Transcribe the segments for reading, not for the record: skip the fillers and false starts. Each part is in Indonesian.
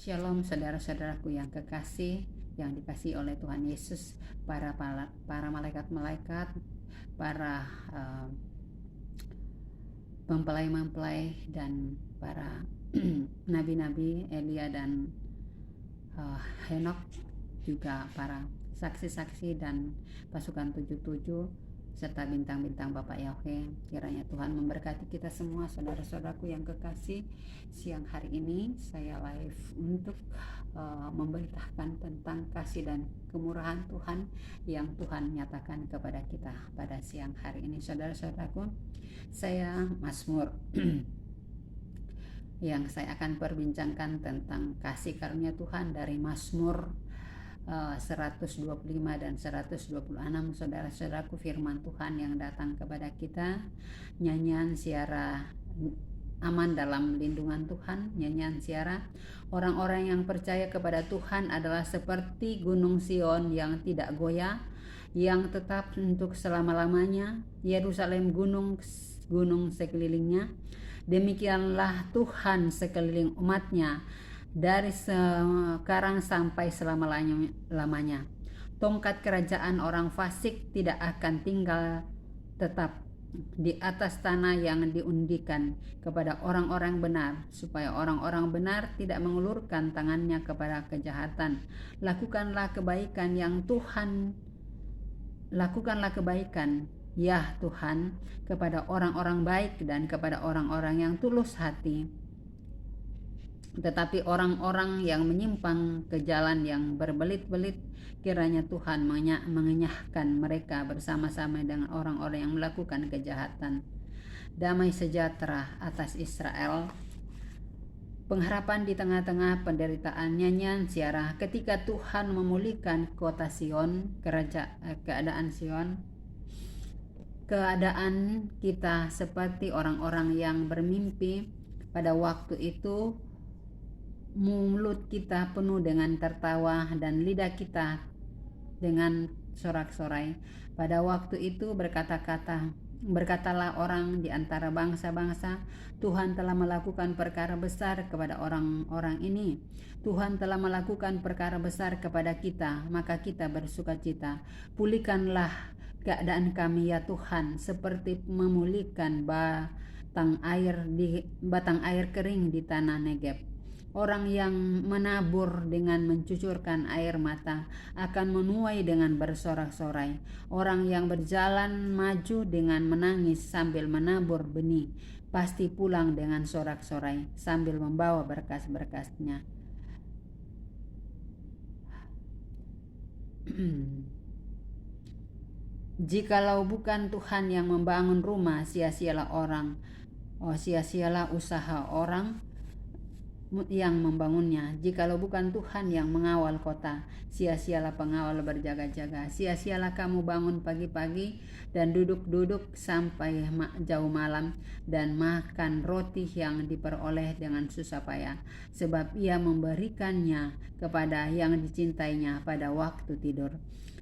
Shalom saudara-saudaraku yang kekasih, yang dikasihi oleh Tuhan Yesus, para malaikat-malaikat, para mempelai-mempelai dan para nabi-nabi Elia dan Henok, juga para saksi-saksi dan pasukan 77 serta bintang-bintang Bapak Yahweh. Kiranya Tuhan memberkati kita semua saudara-saudaraku yang kekasih. Siang hari ini saya live untuk memberitakan tentang kasih dan kemurahan Tuhan yang Tuhan nyatakan kepada kita pada siang hari ini. Saudara-saudaraku, saya Mazmur yang saya akan perbincangkan tentang kasih karunia Tuhan dari Mazmur 125 dan 126. Saudara-saudaraku, firman Tuhan yang datang kepada kita, nyanyian siara aman dalam lindungan Tuhan. Nyanyian siara, orang-orang yang percaya kepada Tuhan adalah seperti gunung Sion yang tidak goyah, yang tetap untuk selama-lamanya, Yerusalem gunung sekelilingnya. Demikianlah Tuhan sekeliling umatnya dari sekarang sampai selama-lamanya. Tongkat kerajaan orang fasik tidak akan tinggal tetap di atas tanah yang diundikan kepada orang-orang benar, supaya orang-orang benar tidak mengulurkan tangannya kepada kejahatan. Lakukanlah kebaikan ya Tuhan, kepada orang-orang baik dan kepada orang-orang yang tulus hati. Tetapi orang-orang yang menyimpang ke jalan yang berbelit-belit, kiranya Tuhan mengenyahkan mereka bersama-sama dengan orang-orang yang melakukan kejahatan. Damai sejahtera atas Israel, pengharapan di tengah-tengah penderitaan. Nyanyian siara, ketika Tuhan memulihkan kota Sion, keadaan Sion. Keadaan kita seperti orang-orang yang bermimpi. Pada waktu itu mulut kita penuh dengan tertawa dan lidah kita dengan sorak-sorai. Pada waktu itu berkatalah orang di antara bangsa-bangsa, Tuhan telah melakukan perkara besar kepada orang-orang ini. Tuhan telah melakukan perkara besar kepada kita, maka kita bersukacita. Pulihkanlah keadaan kami ya Tuhan, seperti memulihkan batang air kering di tanah Negeb. Orang yang menabur dengan mencucurkan air mata akan menuai dengan bersorak-sorai. Orang yang berjalan maju dengan menangis sambil menabur benih pasti pulang dengan sorak-sorai sambil membawa berkas-berkasnya. Jikalau bukan Tuhan yang membangun rumah, sia-sialah usaha orang yang membangunnya. Jikalau bukan Tuhan yang mengawal kota, sia-sialah pengawal berjaga-jaga. Sia-sialah kamu bangun pagi-pagi dan duduk-duduk sampai jauh malam dan makan roti yang diperoleh dengan susah payah, sebab ia memberikannya kepada yang dicintainya pada waktu tidur.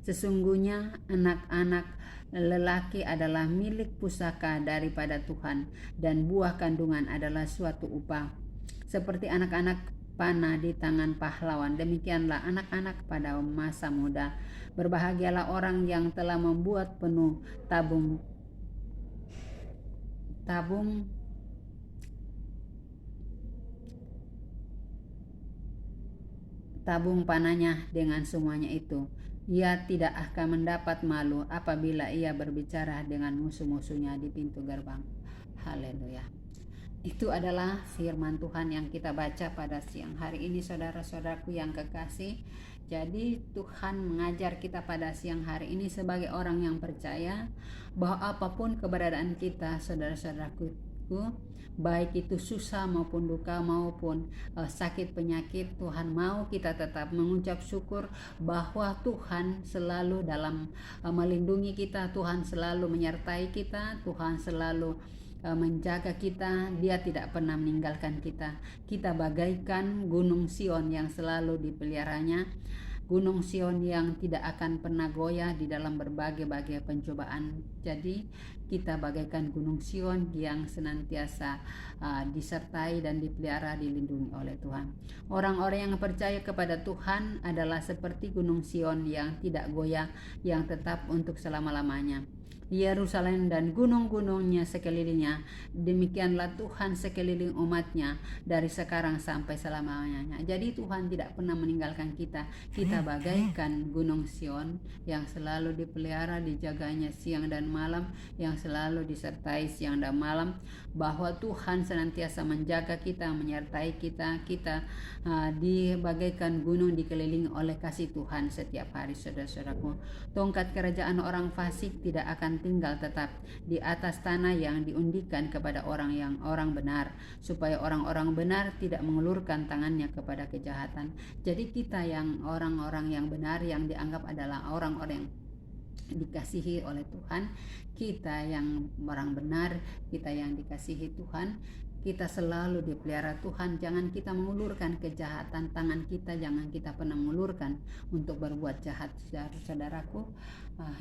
Sesungguhnya anak-anak lelaki adalah milik pusaka daripada Tuhan, dan buah kandungan adalah suatu upah. Seperti anak-anak panah di tangan pahlawan, demikianlah anak-anak pada masa muda. Berbahagialah orang yang telah membuat penuh tabung panahnya dengan semuanya itu. Ia tidak akan mendapat malu apabila ia berbicara dengan musuh-musuhnya di pintu gerbang. Haleluya. Itu adalah firman Tuhan yang kita baca pada siang hari ini, saudara-saudaraku yang kekasih. Jadi Tuhan mengajar kita pada siang hari ini sebagai orang yang percaya bahwa apapun keberadaan kita, saudara-saudaraku, baik itu susah maupun duka maupun sakit penyakit, Tuhan mau kita tetap mengucap syukur bahwa Tuhan selalu dalam melindungi kita, Tuhan selalu menyertai kita, Tuhan selalu menjaga kita, Dia tidak pernah meninggalkan kita. Kita bagaikan gunung Sion yang selalu dipeliharanya, gunung Sion yang tidak akan pernah goyah di dalam berbagai-bagai pencobaan. Jadi kita bagaikan gunung Sion yang senantiasa disertai dan dipelihara, dilindungi oleh Tuhan. Orang-orang yang percaya kepada Tuhan adalah seperti gunung Sion yang tidak goyah, yang tetap untuk selama-lamanya. Yerusalem dan gunung-gunungnya sekelilingnya, demikianlah Tuhan sekeliling umatnya dari sekarang sampai selamanya. Jadi Tuhan tidak pernah meninggalkan kita. Kita bagaikan gunung Sion yang selalu dipelihara, dijaganya siang dan malam, yang selalu disertai siang dan malam, bahwa Tuhan senantiasa menjaga kita, menyertai kita. Kita bagaikan gunung dikelilingi oleh kasih Tuhan setiap hari, saudara-saudaraku. Tongkat kerajaan orang fasik tidak akan tinggal tetap di atas tanah yang diundikan kepada orang benar, supaya orang-orang benar tidak mengulurkan tangannya kepada kejahatan. Jadi kita yang orang-orang yang benar, yang dianggap adalah orang-orang yang dikasihi oleh Tuhan, kita yang orang benar, kita yang dikasihi Tuhan, kita selalu dipelihara Tuhan. Jangan kita mengulurkan kejahatan, tangan kita jangan kita pernah mengulurkan untuk berbuat jahat, saudaraku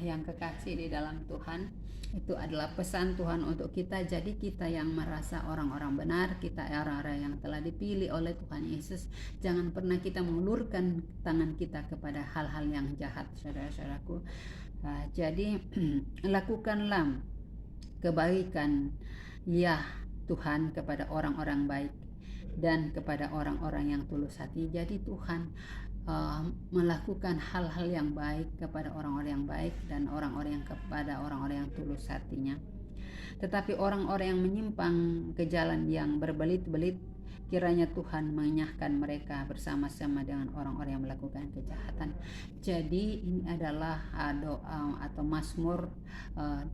yang kekasih di dalam Tuhan. Itu adalah pesan Tuhan untuk kita. Jadi kita yang merasa orang-orang benar, kita orang-orang yang telah dipilih oleh Tuhan Yesus, jangan pernah kita mengulurkan tangan kita kepada hal-hal yang jahat, saudara-saudaraku. Jadi lakukanlah kebaikan ya Tuhan kepada orang-orang baik dan kepada orang-orang yang tulus hati. Jadi Tuhan melakukan hal-hal yang baik kepada orang-orang yang baik dan orang-orang yang kepada orang-orang yang tulus hatinya. Tetapi orang-orang yang menyimpang ke jalan yang berbelit-belit, kiranya Tuhan mengenyahkan mereka bersama-sama dengan orang-orang yang melakukan kejahatan. Jadi ini adalah doa atau mazmur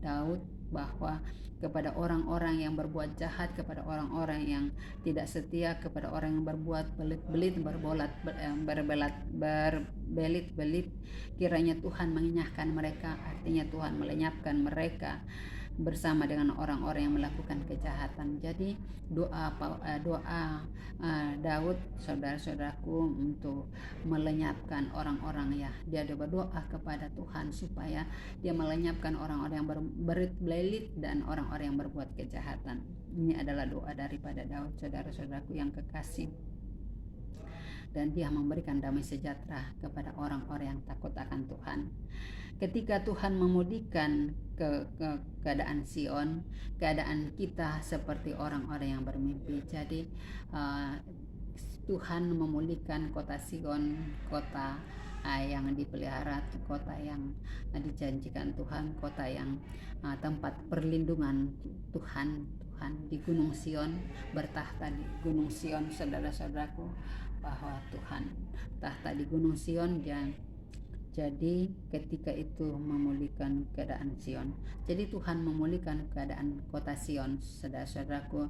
Daud, bahwa kepada orang-orang yang berbuat jahat, kepada orang-orang yang tidak setia, kepada orang yang berbuat belit-belit, berbelit-belit, kiranya Tuhan mengenyahkan mereka, artinya Tuhan melenyapkan mereka bersama dengan orang-orang yang melakukan kejahatan. Jadi doa Daud, saudara-saudaraku, untuk melenyapkan orang-orang, ya, dia berdoa kepada Tuhan supaya dia melenyapkan orang-orang yang berbelit dan orang-orang yang berbuat kejahatan. Ini adalah doa daripada Daud, saudara-saudaraku yang kekasih. Dan dia memberikan damai sejahtera kepada orang-orang yang takut akan Tuhan. Ketika Tuhan memulihkan keadaan Sion, keadaan kita seperti orang-orang yang bermimpi. Jadi Tuhan memulihkan kota Sion, kota yang dipelihara, kota yang dijanjikan Tuhan, kota yang tempat perlindungan Tuhan di Gunung Sion, bertahta di Gunung Sion, saudara-saudaraku, bahwa Tuhan tahta di Gunung Sion. Jadi ketika itu memulihkan keadaan Sion. Jadi Tuhan memulihkan keadaan kota Sion, saudara-saudaraku.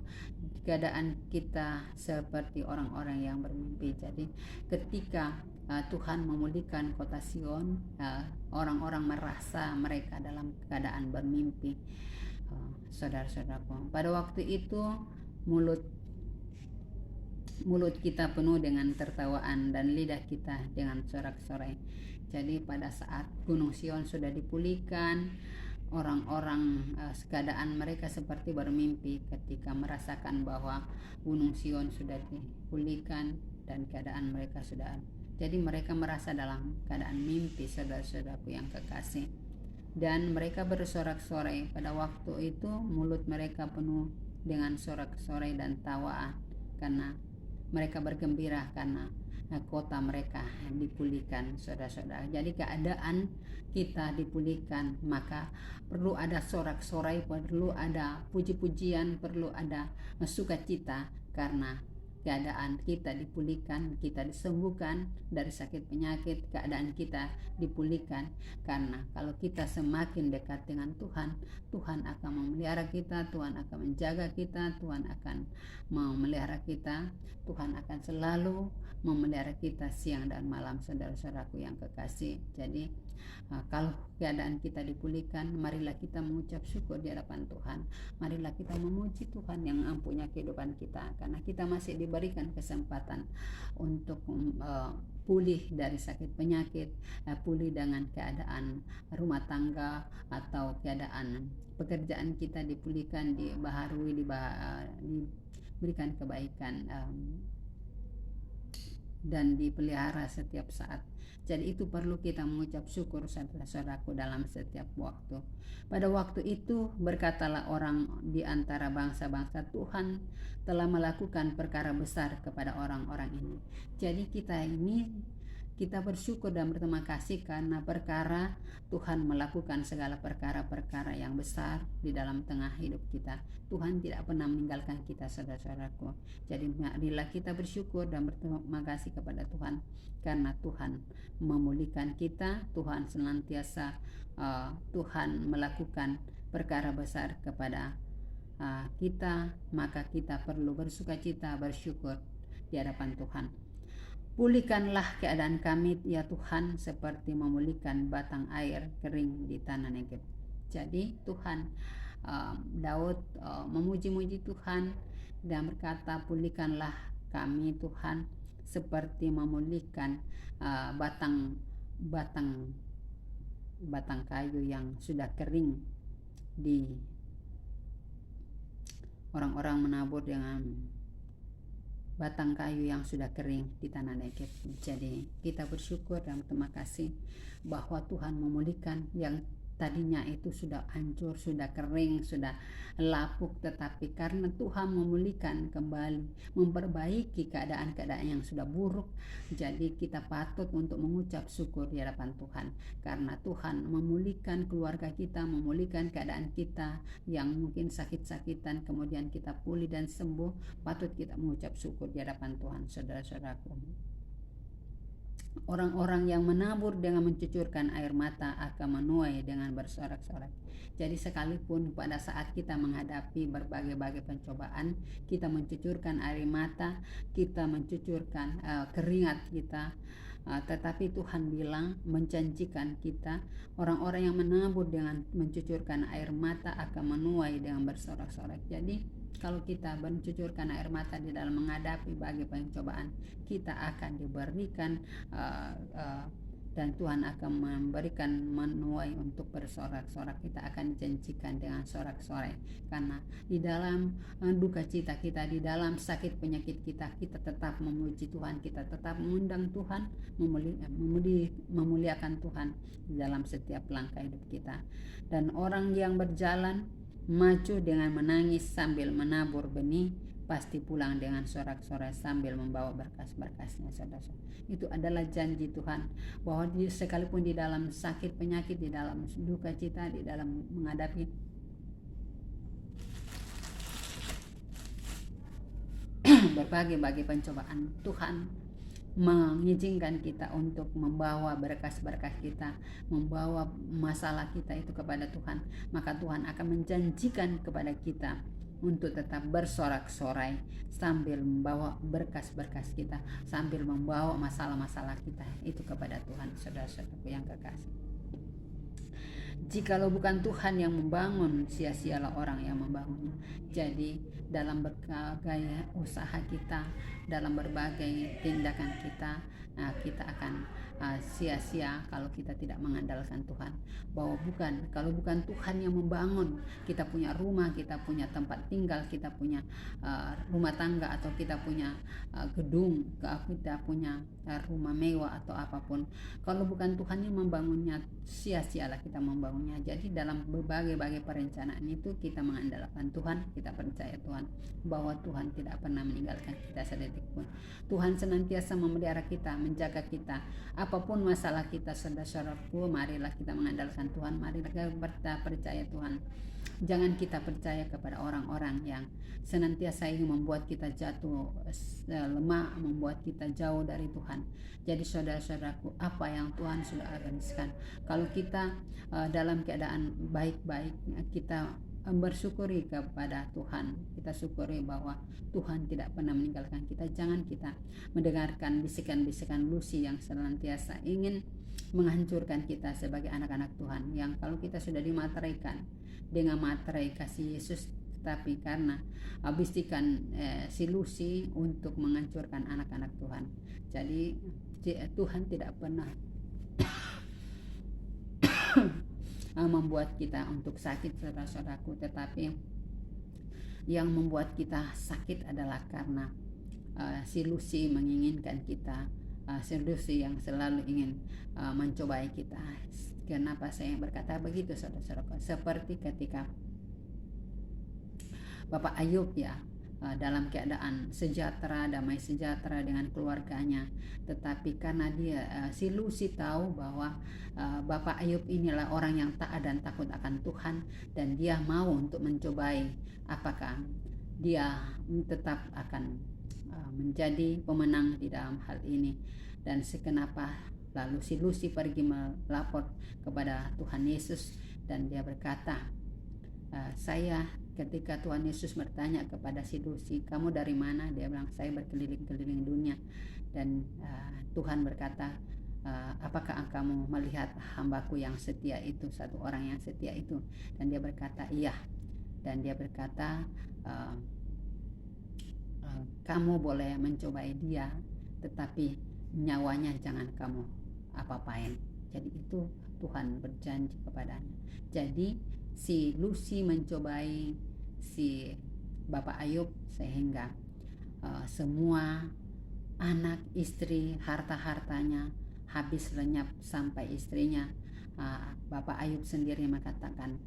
Keadaan kita seperti orang-orang yang bermimpi. Jadi ketika Tuhan memulihkan kota Sion, orang-orang merasa mereka dalam keadaan bermimpi, saudara-saudaraku. Pada waktu itu mulut kita penuh dengan tertawaan dan lidah kita dengan sorak-sorai. Jadi pada saat Gunung Sion sudah dipulihkan, orang-orang keadaan mereka seperti bermimpi ketika merasakan bahwa Gunung Sion sudah dipulihkan dan keadaan mereka sudah. Jadi mereka merasa dalam keadaan mimpi, saudara-saudaraku yang kekasih. Dan mereka bersorak-sorai. Pada waktu itu mulut mereka penuh dengan sorak-sorai dan tawa, karena mereka bergembira karena kota mereka dipulihkan, saudara-saudara. Jadi keadaan kita dipulihkan, maka perlu ada sorak-sorai, perlu ada puji-pujian, perlu ada sukacita, karena keadaan kita dipulihkan, kita disembuhkan dari sakit penyakit, keadaan kita dipulihkan. Karena kalau kita semakin dekat dengan Tuhan, Tuhan akan memelihara kita, Tuhan akan menjaga kita, Tuhan akan memelihara kita, Tuhan akan selalu memelihara kita siang dan malam, saudara-saudaraku yang kekasih. Jadi kalau keadaan kita dipulihkan, marilah kita mengucap syukur di hadapan Tuhan. Marilah kita memuji Tuhan yang mempunyai kehidupan kita, karena kita masih diberikan kesempatan untuk pulih dari sakit penyakit, pulih dengan keadaan rumah tangga atau keadaan pekerjaan kita dipulihkan, dibaharui, diberikan kebaikan, dan dipelihara setiap saat. Jadi itu perlu kita mengucap syukur, saudara-saudaraku, dalam setiap waktu. Pada waktu itu berkatalah orang di antara bangsa-bangsa, Tuhan telah melakukan perkara besar kepada orang-orang ini. Jadi kita bersyukur dan berterima kasih karena perkara Tuhan melakukan segala perkara-perkara yang besar di dalam tengah hidup kita. Tuhan tidak pernah meninggalkan kita, saudara-saudaraku. Jadi marilah kita bersyukur dan berterima kasih kepada Tuhan karena Tuhan memulihkan kita. Tuhan senantiasa Tuhan melakukan perkara besar kepada kita, maka kita perlu bersukacita, bersyukur di hadapan Tuhan. Pulihkanlah keadaan kami ya Tuhan, seperti memulihkan batang air kering di tanah Negeb. Jadi Tuhan, Daud memuji-muji Tuhan dan berkata, pulihkanlah kami Tuhan seperti memulihkan batang kayu yang sudah kering. Di orang-orang menabur dengan batang kayu yang sudah kering di tanah Negeb. Jadi kita bersyukur dan terima kasih bahwa Tuhan memulihkan yang tadinya itu sudah hancur, sudah kering, sudah lapuk, tetapi karena Tuhan memulihkan kembali, memperbaiki keadaan-keadaan yang sudah buruk, jadi kita patut untuk mengucap syukur di hadapan Tuhan karena Tuhan memulihkan keluarga kita, memulihkan keadaan kita yang mungkin sakit-sakitan, kemudian kita pulih dan sembuh. Patut kita mengucap syukur di hadapan Tuhan, saudara-saudaraku. Orang-orang yang menabur dengan mencucurkan air mata akan menuai dengan bersorak-sorak. Jadi sekalipun pada saat kita menghadapi berbagai-bagai pencobaan, kita mencucurkan air mata, kita mencucurkan keringat kita, tetapi Tuhan bilang, menjanjikan kita, orang-orang yang menabur dengan mencucurkan air mata akan menuai dengan bersorak-sorak. Jadi kalau kita mencucurkan air mata di dalam menghadapi bagi pencobaan, kita akan diberikan dan Tuhan akan memberikan menuai untuk bersorak-sorak. Kita akan dijanjikan dengan sorak-sorai karena di dalam duka cita kita, di dalam sakit penyakit kita, kita tetap memuji Tuhan, kita tetap mengundang Tuhan, memuliakan Tuhan di dalam setiap langkah hidup kita. Dan orang yang berjalan maju dengan menangis sambil menabur benih, pasti pulang dengan sorak-sorai sambil membawa berkas-berkasnya, saudara. Itu adalah janji Tuhan bahwa sekalipun di dalam sakit penyakit, di dalam duka cita, di dalam menghadapi berbagai-bagai pencobaan, Tuhan mengizinkan kita untuk membawa berkas-berkas kita, membawa masalah kita itu kepada Tuhan. Maka Tuhan akan menjanjikan kepada kita untuk tetap bersorak-sorai sambil membawa berkas-berkas kita, sambil membawa masalah-masalah kita itu kepada Tuhan, saudara-saudaraku yang kekasih. Jikalau bukan Tuhan yang membangun, sia-sialah orang yang membangunnya. Jadi dalam berbagai usaha kita, dalam berbagai tindakan kita, kita akan sia-sia kalau kita tidak mengandalkan Tuhan. Bahwa kalau bukan Tuhan yang membangun, kita punya rumah, kita punya tempat tinggal, kita punya rumah tangga, atau kita punya gedung, kita punya rumah mewah atau apapun. Kalau bukan Tuhan yang membangunnya, sia-sialah kita membangunnya. Jadi dalam berbagai-bagai perencanaan itu kita mengandalkan Tuhan, kita percaya Tuhan bahwa Tuhan tidak pernah meninggalkan kita sedetik pun. Tuhan senantiasa memelihara kita, menjaga kita. Apapun masalah kita, saudara-saudaraku, marilah kita mengandalkan Tuhan, marilah kita percaya Tuhan. Jangan kita percaya kepada orang-orang yang senantiasa ingin membuat kita jatuh lemah, membuat kita jauh dari Tuhan. Jadi saudara-saudaraku, apa yang Tuhan sudah gariskan, kalau kita dalam keadaan baik-baik, kita bersyukuri kepada Tuhan, kita syukuri bahwa Tuhan tidak pernah meninggalkan kita. Jangan kita mendengarkan bisikan-bisikan Lucy yang senantiasa ingin menghancurkan kita sebagai anak-anak Tuhan, yang kalau kita sudah dimateraikan dengan materai kasih Yesus, tapi karena bisikan si Lucy untuk menghancurkan anak-anak Tuhan. Jadi Tuhan tidak pernah membuat kita untuk sakit, saudara-saudaraku, tetapi yang membuat kita sakit adalah karena si Lucy menginginkan kita, si Lucy yang selalu ingin mencobai kita. Kenapa saya berkata begitu, saudara-saudaraku? Seperti ketika Bapak Ayub ya, dalam keadaan sejahtera, damai sejahtera dengan keluarganya, tetapi karena dia si Lucy tahu bahwa Bapak Ayub inilah orang yang taat dan takut akan Tuhan, dan dia mau untuk mencobai apakah dia tetap akan menjadi pemenang di dalam hal ini. Dan kenapa lalu si Lucy pergi melapor kepada Tuhan Yesus, dan dia berkata, ketika Tuhan Yesus bertanya kepada si Lucy, kamu dari mana? Dia bilang, saya berkeliling-keliling dunia. Dan Tuhan berkata, apakah kamu melihat hambaku yang setia itu, satu orang yang setia itu? Dan dia berkata, iya. Dan dia berkata, kamu boleh mencobai dia, tetapi nyawanya jangan kamu apa-apain. Jadi itu Tuhan berjanji kepadanya. Jadi si Lucy mencobai si Bapak Ayub sehingga semua anak, istri, harta-hartanya habis lenyap sampai istrinya. Bapak Ayub sendiri mengatakan,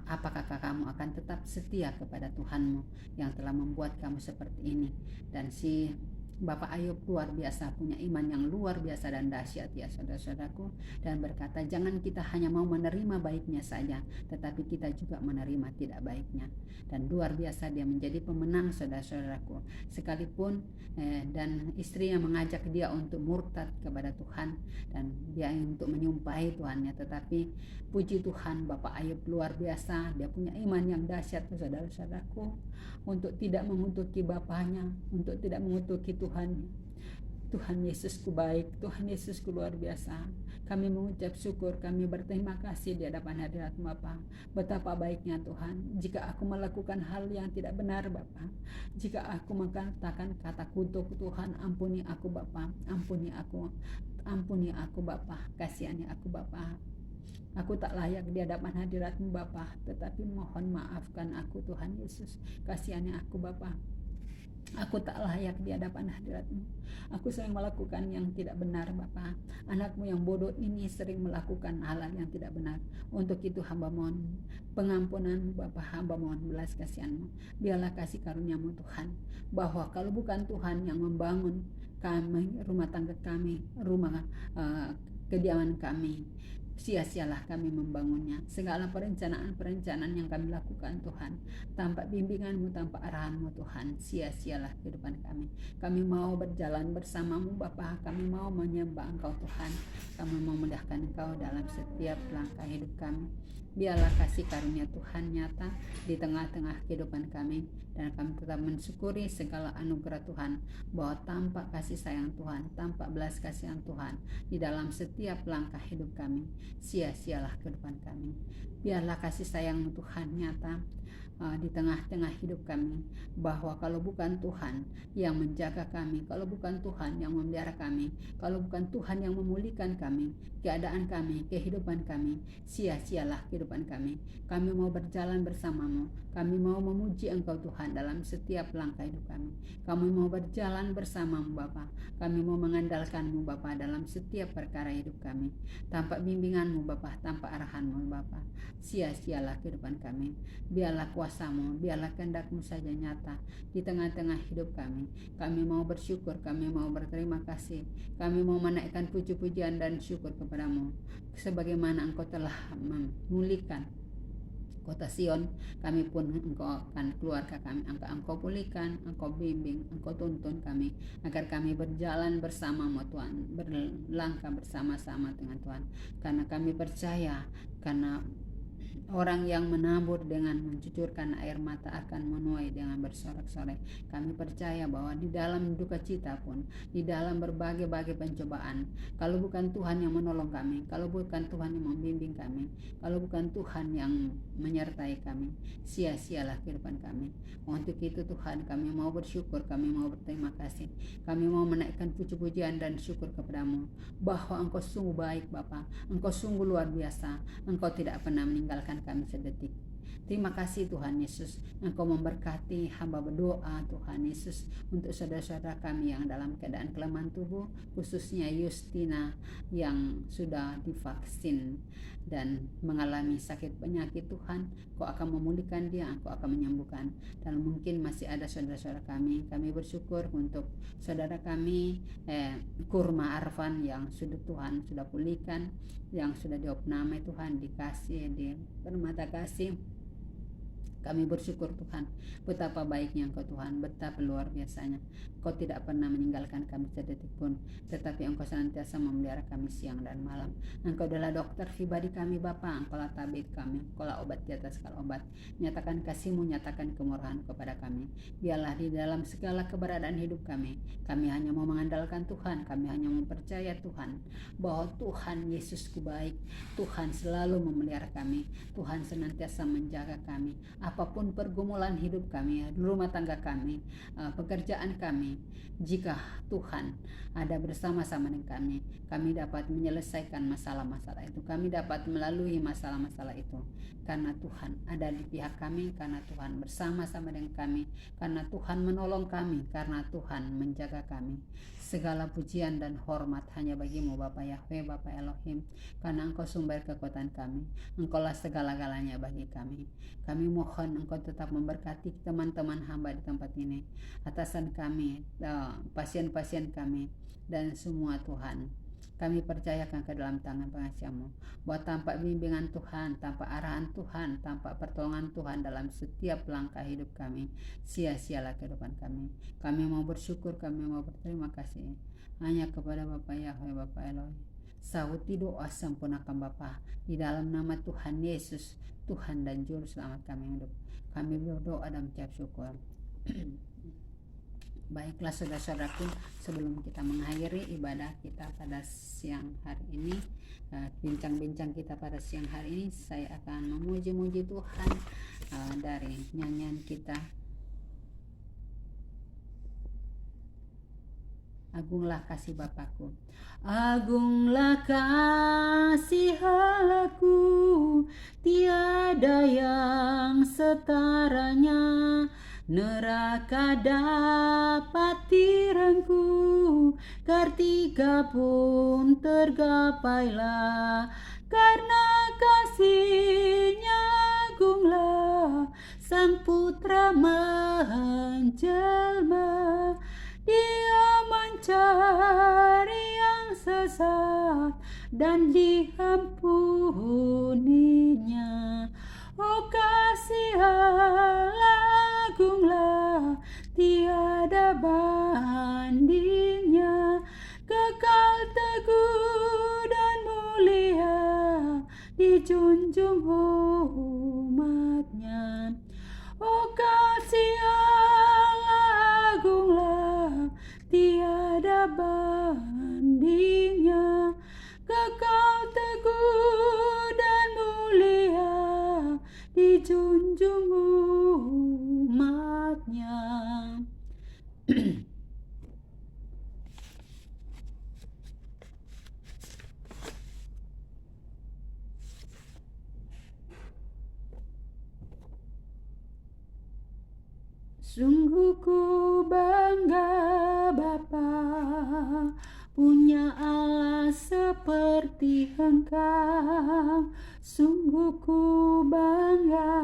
apakah kamu akan tetap setia kepada Tuhanmu yang telah membuat kamu seperti ini? Dan si Bapak Ayub luar biasa, punya iman yang luar biasa dan dahsyat ya saudara-saudaraku, dan berkata, jangan kita hanya mau menerima baiknya saja, tetapi kita juga menerima tidak baiknya. Dan luar biasa dia menjadi pemenang, saudara-saudaraku, sekalipun dan istrinya mengajak dia untuk murtad kepada Tuhan, dan dia untuk menyumpahi Tuhannya, tetapi puji Tuhan, Bapak Ayub luar biasa, dia punya iman yang dahsyat, saudara-saudaraku, untuk tidak mengutuki bapaknya, untuk tidak mengutuki Tuhan. Tuhan Yesusku baik, Tuhan Yesusku luar biasa. Kami mengucap syukur, kami berterima kasih di hadapan hadirat Bapa. Betapa baiknya Tuhan. Jika aku melakukan hal yang tidak benar Bapa, jika aku mengatakan kata kutuk, Tuhan ampuni aku Bapa, ampuni aku Bapa, kasihani aku Bapa. Aku tak layak di hadapan hadirat-Mu Bapa, tetapi mohon maafkan aku Tuhan Yesus. Kasihani aku Bapa. Aku tak layak di hadapan hadirat-Mu. Aku sering melakukan yang tidak benar Bapa. Anak-Mu yang bodoh ini sering melakukan hal-hal yang tidak benar. Untuk itu hamba mohon pengampunan-Mu Bapa, hamba mohon belas kasihan-Mu. Biarlah kasih karunia-Mu Tuhan, bahwa kalau bukan Tuhan yang membangun kami, rumah tangga kami, kediaman kami, sia-sialah kami membangunnya. Segala perencanaan yang kami lakukan Tuhan, tanpa bimbingan-Mu, tanpa arahan-Mu Tuhan, sia-sialah kehidupan kami. Kami mau berjalan bersama-Mu Bapa, kami mau menyembah Engkau Tuhan, kami mau mendahkan Engkau dalam setiap langkah hidup kami. Biarlah kasih karunia Tuhan nyata di tengah-tengah kehidupan kami, dan kami tetap mensyukuri segala anugerah Tuhan, bahwa tanpa kasih sayang Tuhan, tanpa belas kasihan Tuhan di dalam setiap langkah hidup kami, sia-sialah kehidupan kami. Biarlah kasih sayang Tuhan nyata di tengah-tengah hidup kami, bahwa kalau bukan Tuhan yang menjaga kami, kalau bukan Tuhan yang memelihara kami, kalau bukan Tuhan yang memulihkan kami, keadaan kami, kehidupan kami, sia-sialah kehidupan kami. Kami mau berjalan bersama-Mu, kami mau memuji Engkau Tuhan dalam setiap langkah hidup kami. Kami mau berjalan bersama-Mu Bapa, kami mau mengandalkan-Mu Bapa dalam setiap perkara hidup kami. Tanpa bimbingan-Mu Bapa, tanpa arahan-Mu Bapa, sia-sialah kehidupan kami. Biarlah kuasa-Mu, biarlah kehendak-Mu saja nyata di tengah-tengah hidup kami. Kami mau bersyukur, kami mau berterima kasih, kami mau menaikkan puji-pujian dan syukur kepada-Mu, sebagaimana Engkau telah memulihkan kota Sion. Kami pun Engkau akan keluarga kami, Engkau pulihkan, Engkau bimbing, Engkau tuntun kami, agar kami berjalan bersama-Mu Tuhan, berlangkah bersama-sama dengan Tuhan, karena kami percaya, karena Orang yang menabur dengan mencucurkan air mata akan menuai dengan bersorak-sorai. Kami percaya bahwa di dalam duka cita pun, di dalam berbagai-bagai pencobaan, kalau bukan Tuhan yang menolong kami, kalau bukan Tuhan yang membimbing kami, kalau bukan Tuhan yang menyertai kami, sia-sialah kehidupan kami. Untuk itu Tuhan, kami mau bersyukur, kami mau berterima kasih, kami mau menaikkan puji-pujian dan syukur kepadamu, bahwa Engkau sungguh baik Bapa, Engkau sungguh luar biasa, Engkau tidak pernah meninggalkan kami sedetik. Terima kasih Tuhan Yesus, Engkau memberkati hamba berdoa Tuhan Yesus untuk saudara-saudara kami yang dalam keadaan kelemahan tubuh, khususnya Justina yang sudah divaksin dan mengalami sakit penyakit. Tuhan, Engkau akan memulihkan dia, Engkau akan menyembuhkan. Dan mungkin masih ada saudara-saudara kami bersyukur untuk saudara kami Kurma Arfan yang sudah Tuhan sudah pulihkan, yang sudah diopname Tuhan, dikasih di permata kasih. Kami bersyukur Tuhan, betapa baiknya Engkau Tuhan, betapa luar biasanya. Engkau tidak pernah meninggalkan kami sedetik pun, tetapi Engkau senantiasa memelihara kami siang dan malam. Engkau adalah dokter pribadi kami Bapa, Engkau lah tabib kami, Engkau lah obat di atas segala obat. Nyatakan kasih-Mu, nyatakan kemurahan kepada kami. Biarlah di dalam segala keberadaan hidup kami hanya mau mengandalkan Tuhan, kami hanya mempercaya Tuhan, bahwa Tuhan Yesusku baik, Tuhan selalu memelihara kami, Tuhan senantiasa menjaga kami. Apapun pergumulan hidup kami, rumah tangga kami, pekerjaan kami, jika Tuhan ada bersama-sama dengan kami dapat menyelesaikan masalah-masalah itu, kami dapat melalui masalah-masalah itu, karena Tuhan ada di pihak kami, karena Tuhan bersama-sama dengan kami, karena Tuhan menolong kami, karena Tuhan menjaga kami. Segala pujian dan hormat hanya bagi-Mu Bapa Yahweh, Bapa Elohim, karena Engkau sumber kekuatan kami, Engkaulah segala-galanya bagi kami. Kami mohon Engkau tetap memberkati teman-teman hamba di tempat ini, atasan kami, pasien-pasien kami, dan semua Tuhan. Kami percayakan ke dalam tangan pengasihan-Mu, bahwa tanpa bimbingan Tuhan, tanpa arahan Tuhan, tanpa pertolongan Tuhan dalam setiap langkah hidup kami, sia-sialah kehidupan kami. Kami mau bersyukur, kami mau berterima kasih hanya kepada Bapa Yahweh, Bapa Elohim. Sauti doa sempurnakan Bapa, di dalam nama Tuhan Yesus, Tuhan dan Juru Selamat kami hidup. Kami berdoa dan mengucap syukur. Baiklah saudara-saudaraku, sebelum kita mengakhiri ibadah kita pada siang hari ini, bincang-bincang kita pada siang hari ini, saya akan memuji-muji Tuhan dari nyanyian kita, Agunglah kasih Bapakku. Agunglah kasih Allahku, tiada yang setaranya. Neraka dapat direngku, ketika pun tergapailah. Karena kasih-Nya agunglah, Sang Putra menjelma. Dia mencari yang sesat dan diampuninya. Oh kasih Allah agunglah, tiada bandingnya. Kekal teguh dan mulia, dijunjung umatnya. Oh kasih Allah agunglah, tiada bandingnya. Kekal teguh dan mulia, dijunjung umatnya. Sungguh ku bangga Bapa, punya Allah seperti Engkau. Sungguh ku bangga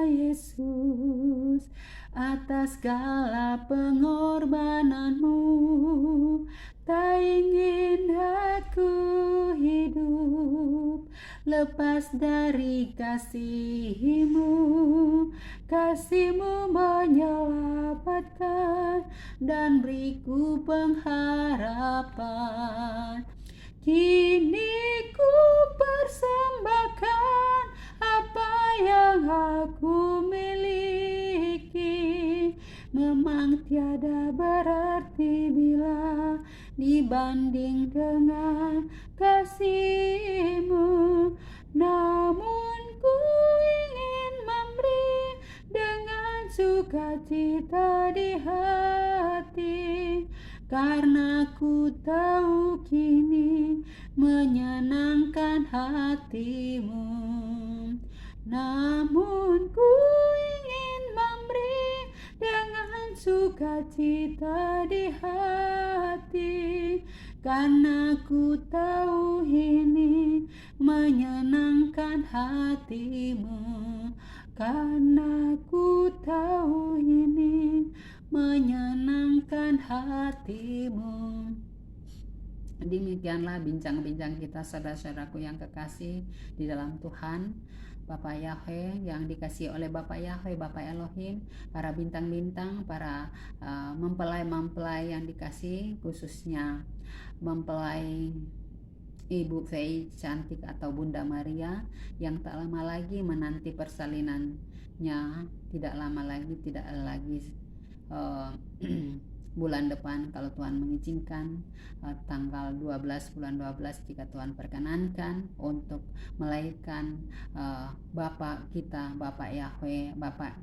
Yesus, atas segala pengorbanan-Mu. Tak ingin aku hidup lepas dari kasih-Mu. Kasih-Mu menyelamatkan dan beriku pengharapan. Kini ku persembahkan apa aku miliki memang tiada berarti bila dibanding dengan kasih-Mu. Namun ku ingin memberi dengan sukacita di hati, karena ku tahu kini menyenangkan hati-Mu. Namun ku ingin memberi dengan sukacita di hati, karena ku tahu ini menyenangkan hati-Mu. Karena ku tahu ini menyenangkan hati-Mu. Demikianlah bincang-bincang kita, saudara-saudaraku yang kekasih di dalam Tuhan. Bapak Yahweh yang dikasihi oleh Bapak Yahweh, Bapak Elohim, para bintang-bintang, para mempelai-mempelai yang dikasihi, khususnya mempelai Ibu Fei cantik atau Bunda Maria yang tak lama lagi menanti persalinannya, tidak lagi bulan depan kalau Tuhan mengizinkan, tanggal 12 bulan 12 jika Tuhan perkenankan, untuk melahirkan Bapak kita, Bapak Yahweh, Bapak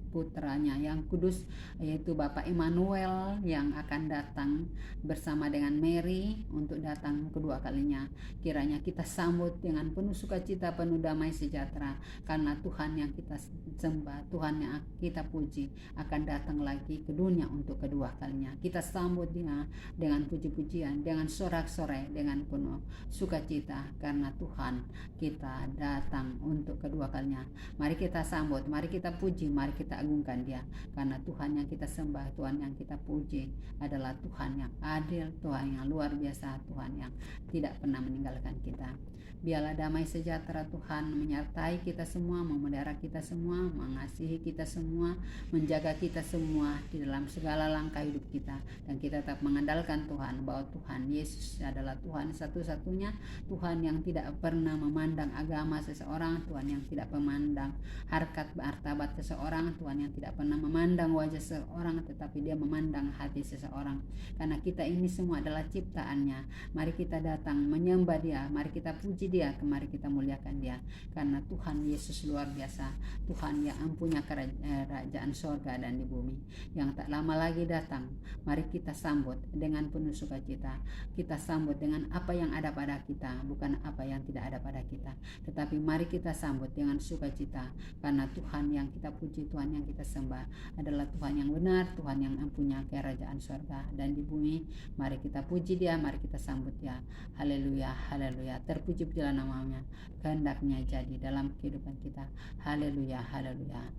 putranya yang kudus, yaitu Bapak Immanuel yang akan datang bersama dengan Mary untuk datang kedua kalinya. Kiranya kita sambut dengan penuh sukacita, penuh damai sejahtera, karena Tuhan yang kita sembah, Tuhan yang kita puji akan datang lagi ke dunia untuk kedua kalinya. Kita sambut Dia dengan puji-pujian, dengan sorak-sorai, dengan penuh sukacita, karena Tuhan kita datang untuk kedua kalinya. Mari kita sambut, mari kita puji, mari kita agungkan Dia, karena Tuhan yang kita sembah, Tuhan yang kita puji adalah Tuhan yang adil, Tuhan yang luar biasa, Tuhan yang tidak pernah meninggalkan kita. Biarlah damai sejahtera Tuhan menyertai kita semua, memelihara kita semua, mengasihi kita semua, menjaga kita semua di dalam segala langkah hidup kita. Dan kita tetap mengandalkan Tuhan, bahwa Tuhan Yesus adalah Tuhan satu-satunya, Tuhan yang tidak pernah memandang agama seseorang, Tuhan yang tidak memandang harkat martabat seseorang, Tuhan yang tidak pernah memandang wajah seseorang, tetapi Dia memandang hati seseorang. Karena kita ini semua adalah ciptaannya. Mari kita datang menyembah Dia, mari kita puji Dia, mari kita muliakan Dia, karena Tuhan Yesus luar biasa, Tuhan yang mempunyai kerajaan sorga dan di bumi yang tak lama lagi datang. Mari kita sambut dengan penuh sukacita, kita sambut dengan apa yang ada pada kita, bukan apa yang tidak ada pada kita, tetapi mari kita sambut dengan sukacita, karena Tuhan yang kita puji, Tuhan yang kita sembah adalah Tuhan yang benar, Tuhan yang mempunyai kerajaan sorga dan di bumi. Mari kita puji Dia, mari kita sambut Dia. Haleluya, haleluya, terpuji nama-Nya, kehendaknya jadi dalam kehidupan kita. Haleluya, haleluya.